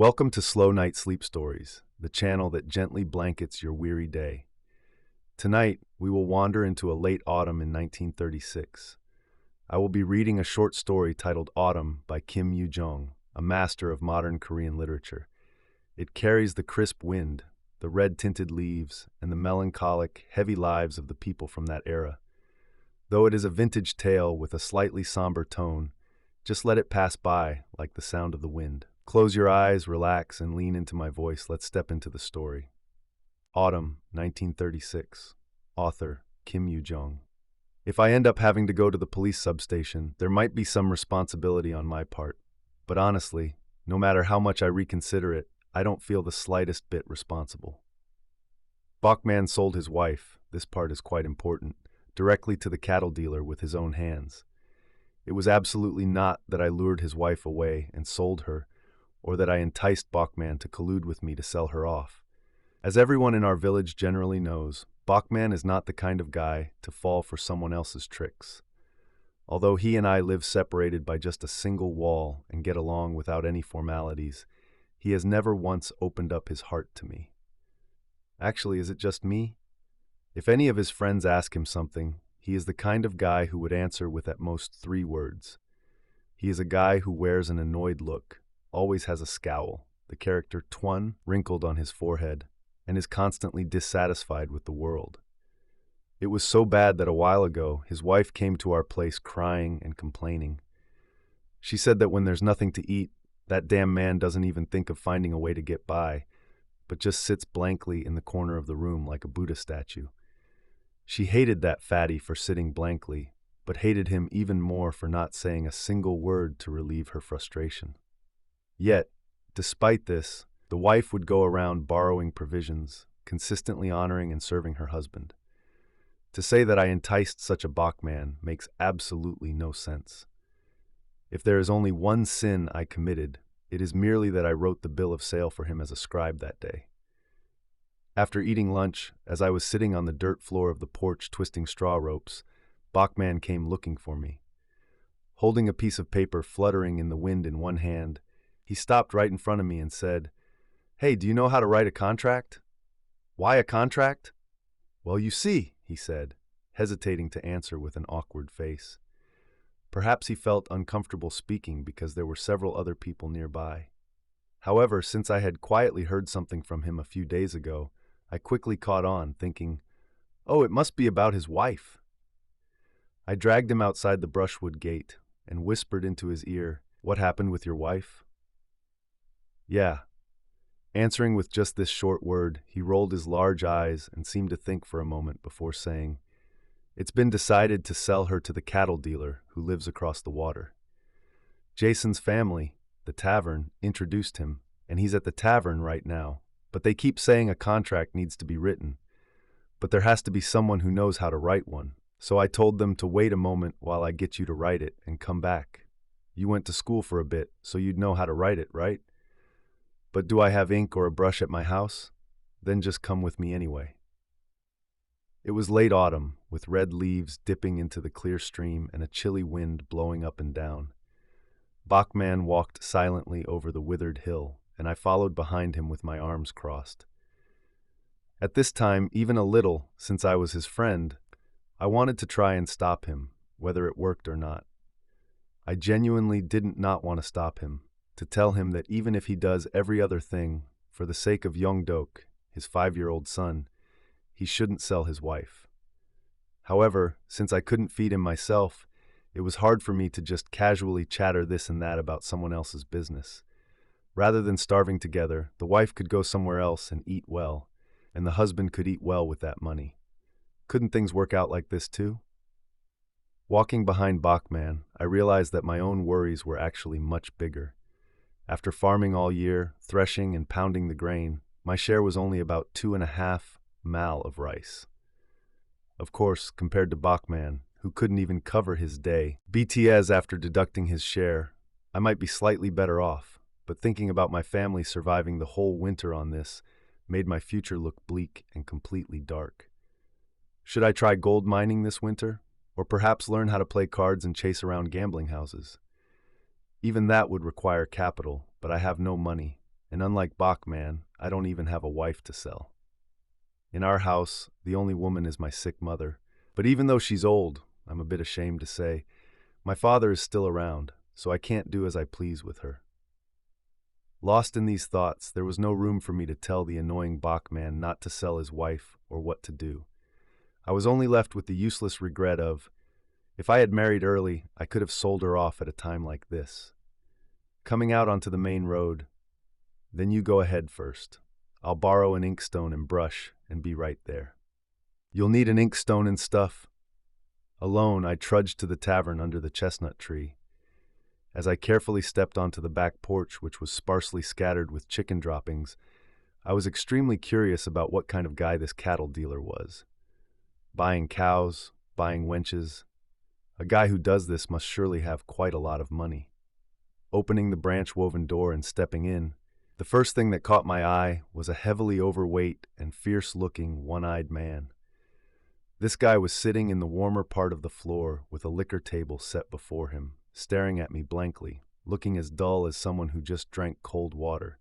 Welcome to Slow Night Sleep Stories, the channel that gently blankets your weary day. Tonight, we will wander into a late autumn in 1936. I will be reading a short story titled Autumn by Kim Yoo-jeong, a master of modern Korean literature. It carries the crisp wind, the red-tinted leaves, and the melancholic, heavy lives of the people from that era. Though it is a vintage tale with a slightly somber tone, just let it pass by like the sound of the wind. Close your eyes, relax, and lean into my voice. Let's step into the story. Autumn, 1936. Author, Kim Yoo-jeong. If I end up having to go to the police substation, there might be some responsibility on my part. But honestly, no matter how much I reconsider it, I don't feel the slightest bit responsible. Bachman sold his wife, this part is quite important, directly to the cattle dealer with his own hands. It was absolutely not that I lured his wife away and sold her, or that I enticed Bachman to collude with me to sell her off. As everyone in our village generally knows, Bachman is not the kind of guy to fall for someone else's tricks. Although he and I live separated by just a single wall and get along without any formalities, he has never once opened up his heart to me. Actually, is it just me? If any of his friends ask him something, he is the kind of guy who would answer with at most 3 words. He is a guy who wears an annoyed look, always has a scowl, the character Twun wrinkled on his forehead, and is constantly dissatisfied with the world. It was so bad that a while ago, his wife came to our place crying and complaining. She said that when there's nothing to eat, that damn man doesn't even think of finding a way to get by, but just sits blankly in the corner of the room like a Buddha statue. She hated that fatty for sitting blankly, but hated him even more for not saying a single word to relieve her frustration. Yet, despite this, the wife would go around borrowing provisions, consistently honoring and serving her husband. To say that I enticed such a Bachman makes absolutely no sense. If there is only one sin I committed, it is merely that I wrote the bill of sale for him as a scribe that day. After eating lunch, as I was sitting on the dirt floor of the porch twisting straw ropes, Bachman came looking for me. Holding a piece of paper fluttering in the wind in one hand, he stopped right in front of me and said, "Hey, do you know how to write a contract?" "Why a contract?" "Well, you see," he said, hesitating to answer with an awkward face. Perhaps he felt uncomfortable speaking because there were several other people nearby. However, since I had quietly heard something from him a few days ago, I quickly caught on, thinking, "Oh, it must be about his wife." I dragged him outside the brushwood gate and whispered into his ear, "What happened with your wife?" "Yeah." Answering with just this short word, he rolled his large eyes and seemed to think for a moment before saying, "It's been decided to sell her to the cattle dealer who lives across the water. Jason's family, the tavern, introduced him, and he's at the tavern right now, but they keep saying a contract needs to be written. But there has to be someone who knows how to write one, so I told them to wait a moment while I get you to write it and come back. You went to school for a bit, so you'd know how to write it, right? But do I have ink or a brush at my house? Then just come with me anyway." It was late autumn, with red leaves dipping into the clear stream and a chilly wind blowing up and down. Bachman walked silently over the withered hill, and I followed behind him with my arms crossed. At this time, even a little, since I was his friend, I wanted to try and stop him, whether it worked or not. I genuinely didn't not want to stop him, to tell him that even if he does every other thing, for the sake of Young-dok, his 5-year-old son, he shouldn't sell his wife. However, since I couldn't feed him myself, it was hard for me to just casually chatter this and that about someone else's business. Rather than starving together, the wife could go somewhere else and eat well, and the husband could eat well with that money. Couldn't things work out like this too? Walking behind Bachman, I realized that my own worries were actually much bigger. After farming all year, threshing and pounding the grain, my share was only about 2.5 mal of rice. Of course, compared to Bachman, who couldn't even cover his day, BTS after deducting his share, I might be slightly better off, but thinking about my family surviving the whole winter on this made my future look bleak and completely dark. Should I try gold mining this winter? Or perhaps learn how to play cards and chase around gambling houses? Even that would require capital, but I have no money, and unlike Bachman, I don't even have a wife to sell. In our house, the only woman is my sick mother, but even though she's old, I'm a bit ashamed to say, my father is still around, so I can't do as I please with her. Lost in these thoughts, there was no room for me to tell the annoying Bachman not to sell his wife or what to do. I was only left with the useless regret of, if I had married early, I could have sold her off at a time like this. Coming out onto the main road, then you go ahead first. I'll borrow an inkstone and brush and be right there. You'll need an inkstone and stuff. Alone, I trudged to the tavern under the chestnut tree. As I carefully stepped onto the back porch, which was sparsely scattered with chicken droppings, I was extremely curious about what kind of guy this cattle dealer was. Buying cows, buying wenches. A guy who does this must surely have quite a lot of money. Opening the branch-woven door and stepping in, the first thing that caught my eye was a heavily overweight and fierce-looking, one-eyed man. This guy was sitting in the warmer part of the floor with a liquor table set before him, staring at me blankly, looking as dull as someone who just drank cold water.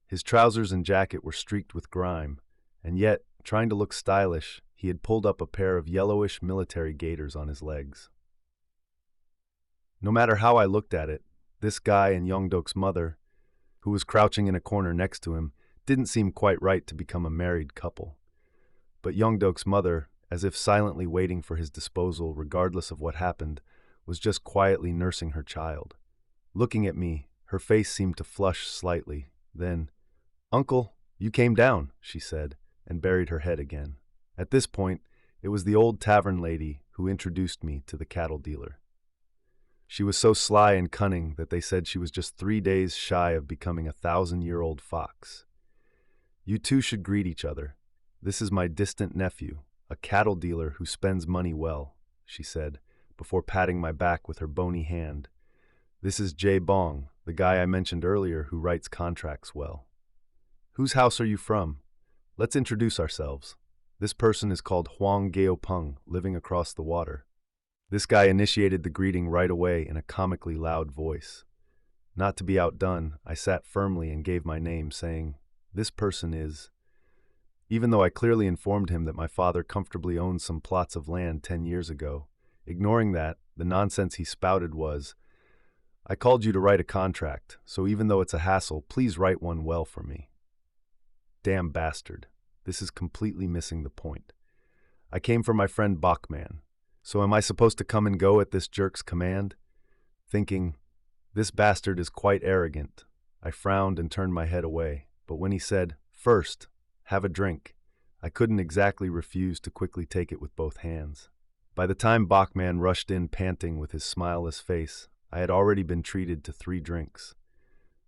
His trousers and jacket were streaked with grime, and yet, trying to look stylish, he had pulled up a pair of yellowish military gaiters on his legs. No matter how I looked at it, this guy and Yeongdok's mother, who was crouching in a corner next to him, didn't seem quite right to become a married couple. But Yeongdok's mother, as if silently waiting for his disposal regardless of what happened, was just quietly nursing her child. Looking at me, her face seemed to flush slightly. Then, "Uncle, you came down," she said, and buried her head again. At this point, it was the old tavern lady who introduced me to the cattle dealer. She was so sly and cunning that they said she was just 3 days shy of becoming a 1,000-year-old fox. "You two should greet each other. This is my distant nephew, a cattle dealer who spends money well," she said, before patting my back with her bony hand. "This is Jae Bong, the guy I mentioned earlier who writes contracts well. Whose house are you from? Let's introduce ourselves. This person is called Hwang Geo-pung, living across the water." This guy initiated the greeting right away in a comically loud voice. Not to be outdone, I sat firmly and gave my name, saying, "This person is..." Even though I clearly informed him that my father comfortably owned some plots of land 10 years ago, ignoring that, the nonsense he spouted was, "I called you to write a contract, so even though it's a hassle, please write one well for me." Damn bastard. This is completely missing the point. I came for my friend Bachman, so am I supposed to come and go at this jerk's command? Thinking, this bastard is quite arrogant, I frowned and turned my head away, but when he said, "First, have a drink," I couldn't exactly refuse to quickly take it with both hands. By the time Bachman rushed in panting with his smileless face, I had already been treated to 3 drinks.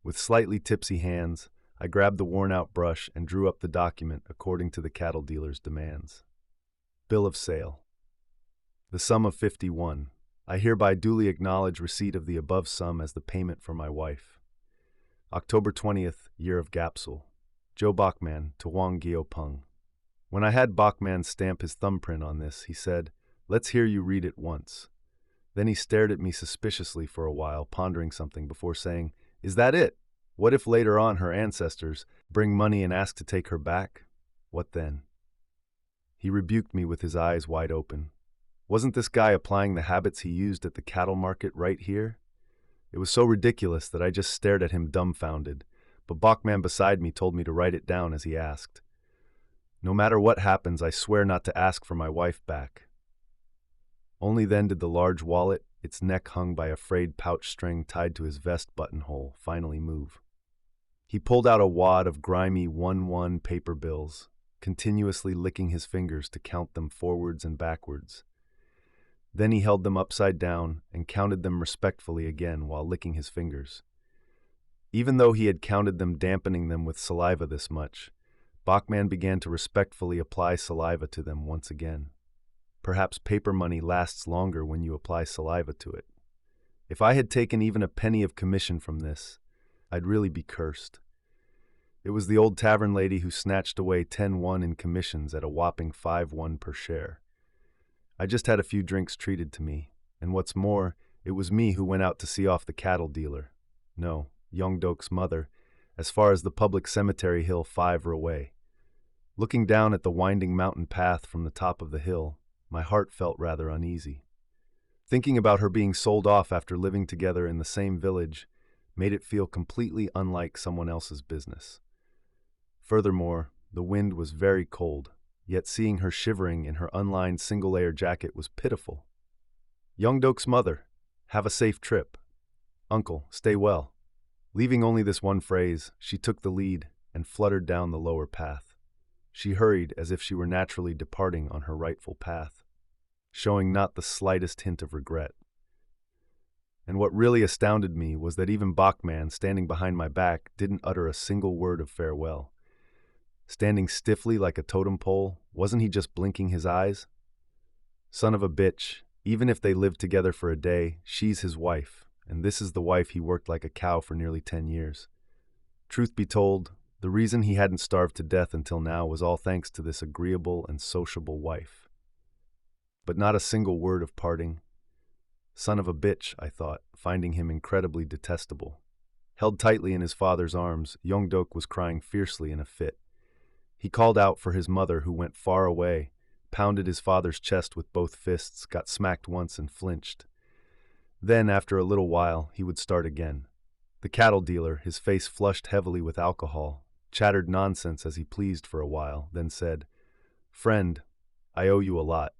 With slightly tipsy hands, I grabbed the worn-out brush and drew up the document according to the cattle dealer's demands. Bill of sale. The sum of 51. I hereby duly acknowledge receipt of the above sum as the payment for my wife. October 20th, year of Gapsul. Joe Bachman to Hwang Geo-pung. When I had Bachman stamp his thumbprint on this, he said, "Let's hear you read it once." Then he stared at me suspiciously for a while, pondering something before saying, "Is that it? What if later on her ancestors bring money and ask to take her back? What then?" He rebuked me with his eyes wide open. Wasn't this guy applying the habits he used at the cattle market right here? It was so ridiculous that I just stared at him dumbfounded, but Bachman beside me told me to write it down as he asked. "No matter what happens, I swear not to ask for my wife back." Only then did the large wallet, its neck hung by a frayed pouch string tied to his vest buttonhole, finally move. He pulled out a wad of grimy 1-1 paper bills, continuously licking his fingers to count them forwards and backwards. Then he held them upside down and counted them respectfully again while licking his fingers. Even though he had counted them dampening them with saliva this much, Bachman began to respectfully apply saliva to them once again. Perhaps paper money lasts longer when you apply saliva to it. If I had taken even a penny of commission from this, I'd really be cursed. It was the old tavern lady who snatched away 10-1 in commissions at a whopping 5-1 per share. I just had a few drinks treated to me, and what's more, it was me who went out to see off the cattle dealer. No, Yeongdok's mother, as far as the public cemetery hill 5 away. Looking down at the winding mountain path from the top of the hill, my heart felt rather uneasy. Thinking about her being sold off after living together in the same village made it feel completely unlike someone else's business. Furthermore, the wind was very cold, yet seeing her shivering in her unlined single-layer jacket was pitiful. Young-dok's mother, have a safe trip. Uncle, stay well. Leaving only this one phrase, she took the lead and fluttered down the lower path. She hurried as if she were naturally departing on her rightful path, showing not the slightest hint of regret. And what really astounded me was that even Bachman, standing behind my back, didn't utter a single word of farewell. Standing stiffly like a totem pole, wasn't he just blinking his eyes? Son of a bitch, even if they lived together for a day, she's his wife, and this is the wife he worked like a cow for nearly 10 years. Truth be told, the reason he hadn't starved to death until now was all thanks to this agreeable and sociable wife. But not a single word of parting. Son of a bitch, I thought, finding him incredibly detestable. Held tightly in his father's arms, Young-dok was crying fiercely in a fit. He called out for his mother, who went far away, pounded his father's chest with both fists, got smacked once and flinched. Then, after a little while, he would start again. The cattle dealer, his face flushed heavily with alcohol, chattered nonsense as he pleased for a while, then said, "Friend, I owe you a lot.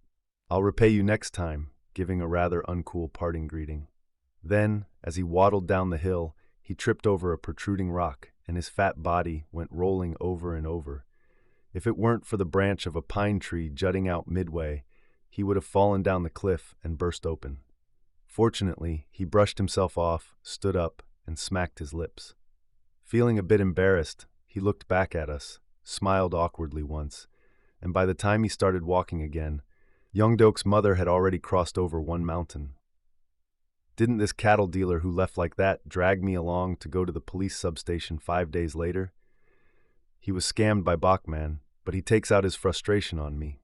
I'll repay you next time," giving a rather uncool parting greeting. Then, as he waddled down the hill, he tripped over a protruding rock, and his fat body went rolling over and over. If it weren't for the branch of a pine tree jutting out midway, he would have fallen down the cliff and burst open. Fortunately, he brushed himself off, stood up, and smacked his lips. Feeling a bit embarrassed, he looked back at us, smiled awkwardly once, and by the time he started walking again, Young-dok's mother had already crossed over one mountain. Didn't this cattle dealer who left like that drag me along to go to the police substation 5 days later? He was scammed by Bachman, but he takes out his frustration on me.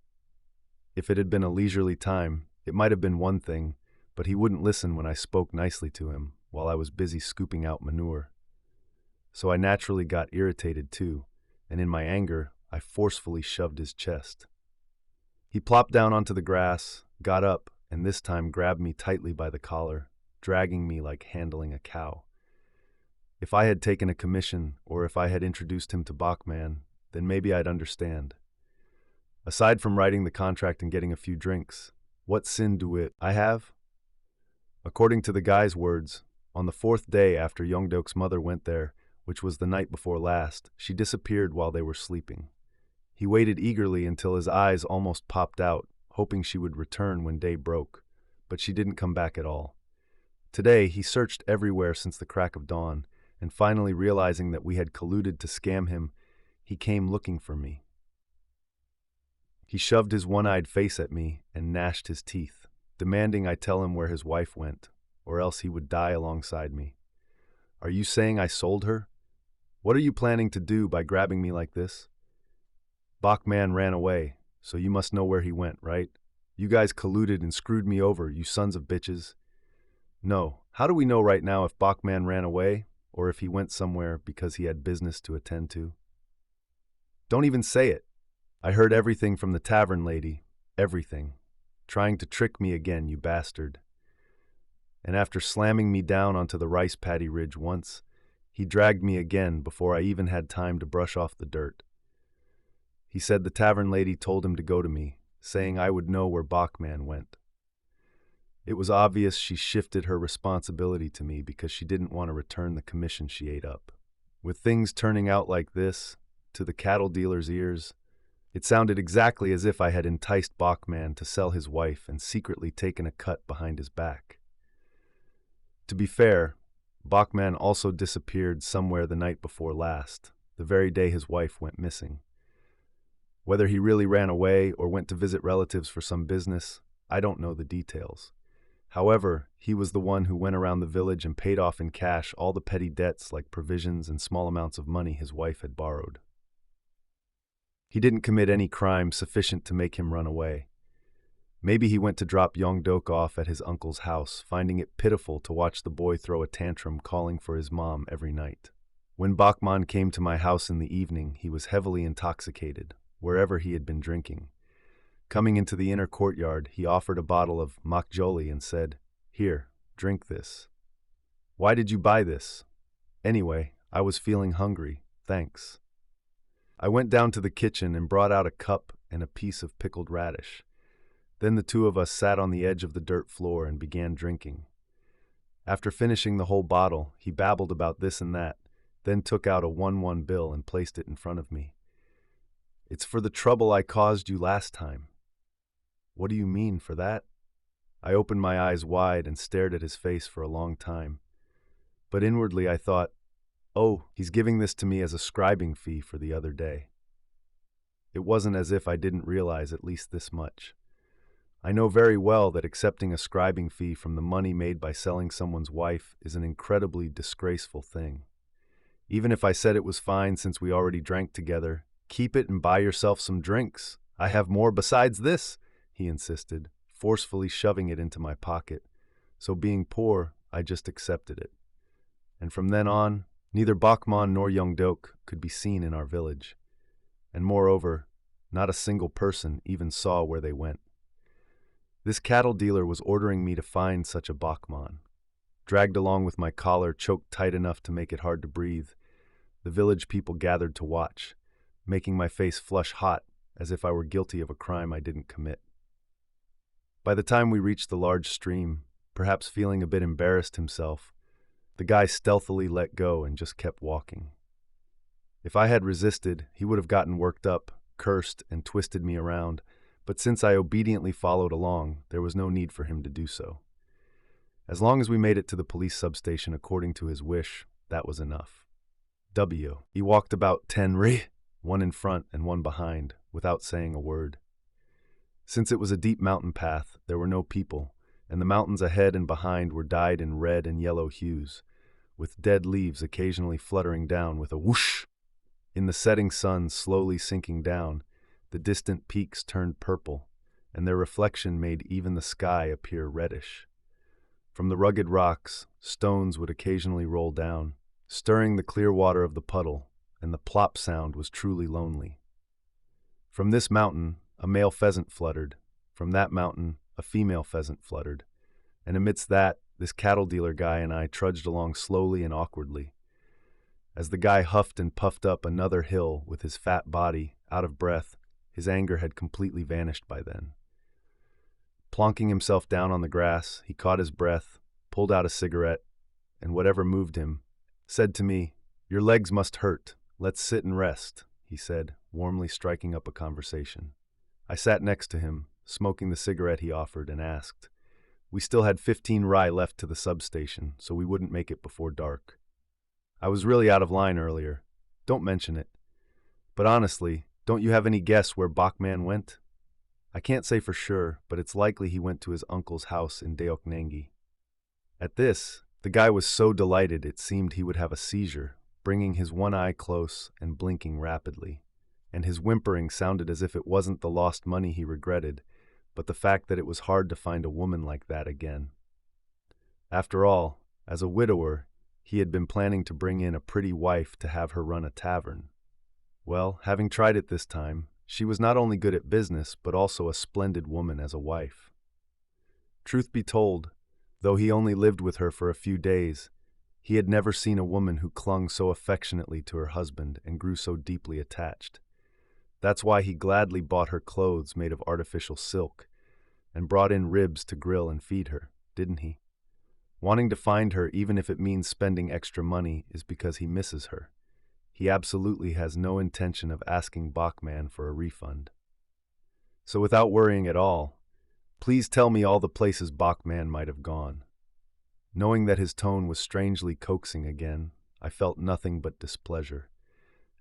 If it had been a leisurely time, it might have been one thing, but he wouldn't listen when I spoke nicely to him while I was busy scooping out manure. So I naturally got irritated too, and in my anger, I forcefully shoved his chest. He plopped down onto the grass, got up, and this time grabbed me tightly by the collar, dragging me like handling a cow. If I had taken a commission, or if I had introduced him to Bachman, then maybe I'd understand. Aside from writing the contract and getting a few drinks, what sin do I have? According to the guy's words, on the 4th day after Young-dok's mother went there, which was the night before last, she disappeared while they were sleeping. He waited eagerly until his eyes almost popped out, hoping she would return when day broke, but she didn't come back at all. Today, he searched everywhere since the crack of dawn, and finally realizing that we had colluded to scam him, he came looking for me. He shoved his one-eyed face at me and gnashed his teeth, demanding I tell him where his wife went, or else he would die alongside me. "Are you saying I sold her? What are you planning to do by grabbing me like this? Bachman ran away, so you must know where he went, right? You guys colluded and screwed me over, you sons of bitches." "No, how do we know right now if Bachman ran away, or if he went somewhere because he had business to attend to?" "Don't even say it. I heard everything from the tavern lady, everything. Trying to trick me again, you bastard." And after slamming me down onto the rice paddy ridge once, he dragged me again before I even had time to brush off the dirt. He said the tavern lady told him to go to me, saying I would know where Bachman went. It was obvious she shifted her responsibility to me because she didn't want to return the commission she ate up. With things turning out like this, to the cattle dealer's ears, it sounded exactly as if I had enticed Bachman to sell his wife and secretly taken a cut behind his back. To be fair, Bachman also disappeared somewhere the night before last, the very day his wife went missing. Whether he really ran away or went to visit relatives for some business, I don't know the details. However, he was the one who went around the village and paid off in cash all the petty debts like provisions and small amounts of money his wife had borrowed. He didn't commit any crime sufficient to make him run away. Maybe he went to drop Young-dok off at his uncle's house, finding it pitiful to watch the boy throw a tantrum calling for his mom every night. When Bachmann came to my house in the evening, he was heavily intoxicated, wherever he had been drinking. Coming into the inner courtyard, he offered a bottle of melancholic and said, "Here, drink this." "Why did you buy this?" "Anyway, I was feeling hungry, thanks." I went down to the kitchen and brought out a cup and a piece of pickled radish. Then the two of us sat on the edge of the dirt floor and began drinking. After finishing the whole bottle, he babbled about this and that, then took out a 1 bill and placed it in front of me. "It's for the trouble I caused you last time." "What do you mean for that?" I opened my eyes wide and stared at his face for a long time. But inwardly I thought, "Oh, he's giving this to me as a scribing fee for the other day." It wasn't as if I didn't realize at least this much. I know very well that accepting a scribing fee from the money made by selling someone's wife is an incredibly disgraceful thing. Even if I said it was fine since we already drank together, "Keep it and buy yourself some drinks. I have more besides this," he insisted, forcefully shoving it into my pocket. So being poor, I just accepted it. And from then on, neither Bachmann nor Yeong-deok could be seen in our village. And moreover, not a single person even saw where they went. This cattle dealer was ordering me to find such a Bachmann. Dragged along with my collar choked tight enough to make it hard to breathe, the village people gathered to watch, making my face flush hot as if I were guilty of a crime I didn't commit. By the time we reached the large stream, perhaps feeling a bit embarrassed himself, the guy stealthily let go and just kept walking. If I had resisted, he would have gotten worked up, cursed, and twisted me around, but since I obediently followed along, there was no need for him to do so. As long as we made it to the police substation according to his wish, that was enough. He walked about 10 one in front and one behind, without saying a word. Since it was a deep mountain path, there were no people, and the mountains ahead and behind were dyed in red and yellow hues, with dead leaves occasionally fluttering down with a whoosh. In the setting sun slowly sinking down, the distant peaks turned purple, and their reflection made even the sky appear reddish. From the rugged rocks, stones would occasionally roll down, stirring the clear water of the puddle, and the plop sound was truly lonely. From this mountain, a male pheasant fluttered. From that mountain, a female pheasant fluttered. And amidst that, this cattle dealer guy and I trudged along slowly and awkwardly. As the guy huffed and puffed up another hill with his fat body, out of breath, his anger had completely vanished by then. Plonking himself down on the grass, he caught his breath, pulled out a cigarette, and whatever moved him, said to me, "Your legs must hurt. Let's sit and rest," he said, warmly striking up a conversation. I sat next to him, smoking the cigarette he offered, and asked. We still had 15 rye left to the substation, so we wouldn't make it before dark. "I was really out of line earlier. Don't mention it. But honestly, don't you have any guess where Bachmann went?" "I can't say for sure, but it's likely he went to his uncle's house in Deoknengi." At this, the guy was so delighted it seemed he would have a seizure, bringing his one eye close and blinking rapidly. And his whimpering sounded as if it wasn't the lost money he regretted, but the fact that it was hard to find a woman like that again. After all, as a widower, he had been planning to bring in a pretty wife to have her run a tavern. Well, having tried it this time, she was not only good at business, but also a splendid woman as a wife. Truth be told, though he only lived with her for a few days, he had never seen a woman who clung so affectionately to her husband and grew so deeply attached. That's why he gladly bought her clothes made of artificial silk and brought in ribs to grill and feed her, didn't he? Wanting to find her, even if it means spending extra money, is because he misses her. He absolutely has no intention of asking Bachmann for a refund. So without worrying at all, please tell me all the places Bachmann might have gone. Knowing that his tone was strangely coaxing again, I felt nothing but displeasure,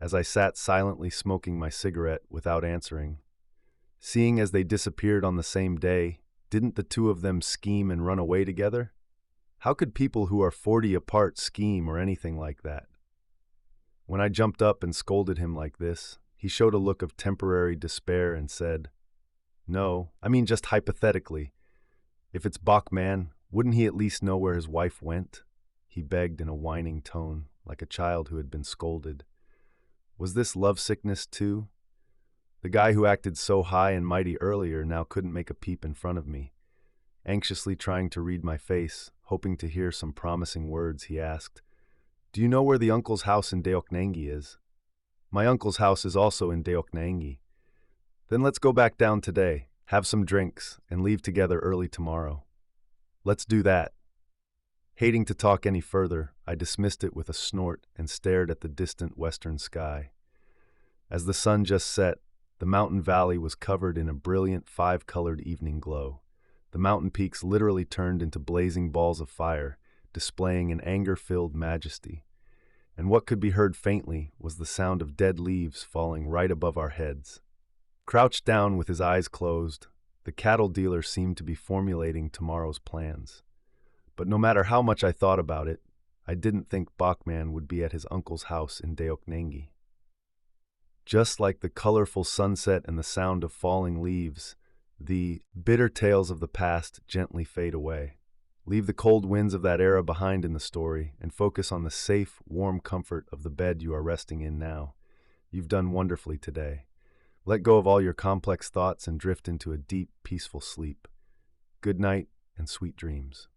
as I sat silently smoking my cigarette without answering. Seeing as they disappeared on the same day, didn't the two of them scheme and run away together? How could people who are 40 apart scheme or anything like that? When I jumped up and scolded him like this, he showed a look of temporary despair and said, "No, I mean just hypothetically. If it's Bachmann, wouldn't he at least know where his wife went?" he begged in a whining tone, like a child who had been scolded. Was this lovesickness too? The guy who acted so high and mighty earlier now couldn't make a peep in front of me. Anxiously trying to read my face, hoping to hear some promising words, he asked, "Do you know where the uncle's house in Deoknangi is?" "My uncle's house is also in Deoknangi." "Then let's go back down today, have some drinks, and leave together early tomorrow." "Let's do that." Hating to talk any further, I dismissed it with a snort and stared at the distant western sky. As the sun just set, the mountain valley was covered in a brilliant five-colored evening glow. The mountain peaks literally turned into blazing balls of fire, displaying an anger-filled majesty. And what could be heard faintly was the sound of dead leaves falling right above our heads. Crouched down with his eyes closed, the cattle dealer seemed to be formulating tomorrow's plans. But no matter how much I thought about it, I didn't think Bachman would be at his uncle's house in Deoknangi. Just like the colorful sunset and the sound of falling leaves, the bitter tales of the past gently fade away. Leave the cold winds of that era behind in the story and focus on the safe, warm comfort of the bed you are resting in now. You've done wonderfully today. Let go of all your complex thoughts and drift into a deep, peaceful sleep. Good night and sweet dreams.